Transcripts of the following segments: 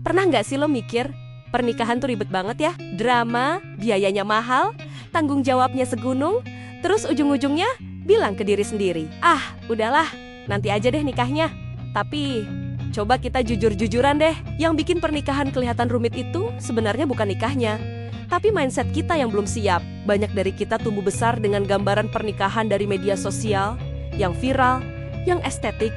Pernah nggak sih lo mikir, pernikahan tuh ribet banget ya? Drama, biayanya mahal, tanggung jawabnya segunung, terus ujung-ujungnya bilang ke diri sendiri, "Ah, udahlah, nanti aja deh nikahnya." Tapi, coba kita jujur-jujuran deh, yang bikin pernikahan kelihatan rumit itu sebenarnya bukan nikahnya, tapi mindset kita yang belum siap. Banyak dari kita tumbuh besar dengan gambaran pernikahan dari media sosial, yang viral, yang estetik,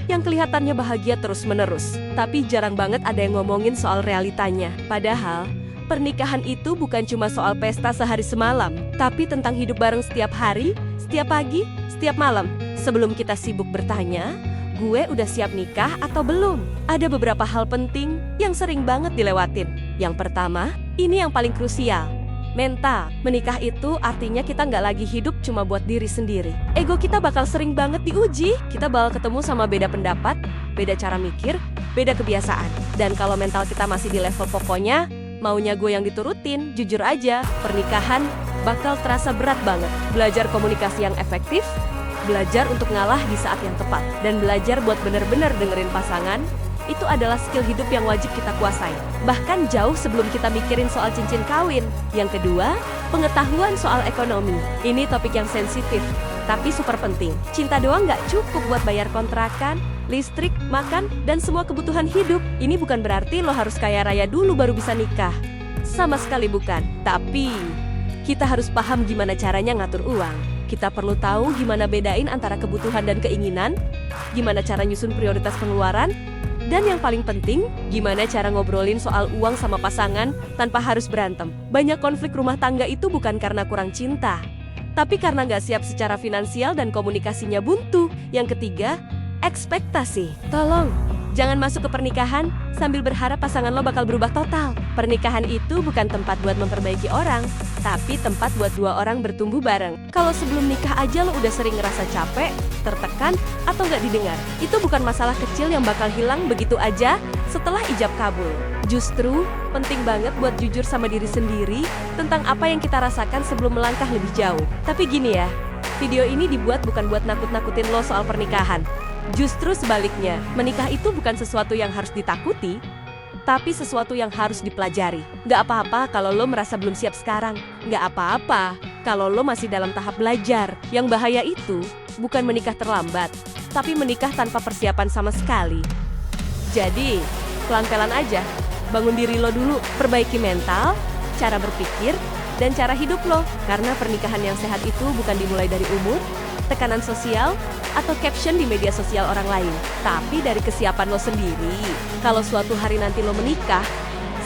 yang kelihatannya bahagia terus-menerus. Tapi jarang banget ada yang ngomongin soal realitanya. Padahal, pernikahan itu bukan cuma soal pesta sehari semalam, tapi tentang hidup bareng setiap hari, setiap pagi, setiap malam. Sebelum kita sibuk bertanya, gue udah siap nikah atau belum? Ada beberapa hal penting yang sering banget dilewatin. Yang pertama, ini yang paling krusial. Mental. Menikah itu artinya kita nggak lagi hidup cuma buat diri sendiri. Ego kita bakal sering banget diuji. Kita bakal ketemu sama beda pendapat, beda cara mikir, beda kebiasaan. Dan kalau mental kita masih di level pokoknya, maunya gue yang diturutin, jujur aja, pernikahan bakal terasa berat banget. Belajar komunikasi yang efektif, belajar untuk ngalah di saat yang tepat, dan belajar buat bener-bener dengerin pasangan, itu adalah skill hidup yang wajib kita kuasai. Bahkan jauh sebelum kita mikirin soal cincin kawin. Yang kedua, pengetahuan soal ekonomi. Ini topik yang sensitif, tapi super penting. Cinta doang nggak cukup buat bayar kontrakan, listrik, makan, dan semua kebutuhan hidup. Ini bukan berarti lo harus kaya raya dulu baru bisa nikah. Sama sekali bukan. Tapi, kita harus paham gimana caranya ngatur uang. Kita perlu tahu gimana bedain antara kebutuhan dan keinginan, gimana cara nyusun prioritas pengeluaran, dan yang paling penting, gimana cara ngobrolin soal uang sama pasangan tanpa harus berantem. Banyak konflik rumah tangga itu bukan karena kurang cinta, tapi karena nggak siap secara finansial dan komunikasinya buntu. Yang ketiga, ekspektasi. Tolong, jangan masuk ke pernikahan sambil berharap pasangan lo bakal berubah total. Pernikahan itu bukan tempat buat memperbaiki orang, tapi tempat buat dua orang bertumbuh bareng. Kalau sebelum nikah aja lo udah sering ngerasa capek, tertekan, atau nggak didengar, itu bukan masalah kecil yang bakal hilang begitu aja setelah ijab kabul. Justru, penting banget buat jujur sama diri sendiri tentang apa yang kita rasakan sebelum melangkah lebih jauh. Tapi gini ya, video ini dibuat bukan buat nakut-nakutin lo soal pernikahan. Justru sebaliknya, menikah itu bukan sesuatu yang harus ditakuti, tapi sesuatu yang harus dipelajari. Nggak apa-apa kalau lo merasa belum siap sekarang. Nggak apa-apa kalau lo masih dalam tahap belajar. Yang bahaya itu bukan menikah terlambat, tapi menikah tanpa persiapan sama sekali. Jadi, pelan-pelan aja. Bangun diri lo dulu, perbaiki mental, cara berpikir, dan cara hidup lo. Karena pernikahan yang sehat itu bukan dimulai dari umur, tekanan sosial, atau caption di media sosial orang lain, tapi dari kesiapan lo sendiri. Kalau suatu hari nanti lo menikah,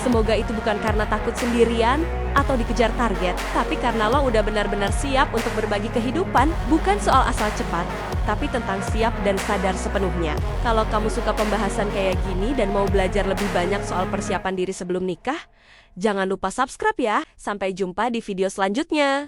semoga itu bukan karena takut sendirian atau dikejar target, tapi karena lo udah benar-benar siap untuk berbagi kehidupan. Bukan soal asal cepat, tapi tentang siap dan sadar sepenuhnya. Kalau kamu suka pembahasan kayak gini dan mau belajar lebih banyak soal persiapan diri sebelum nikah, jangan lupa subscribe ya. Sampai jumpa di video selanjutnya.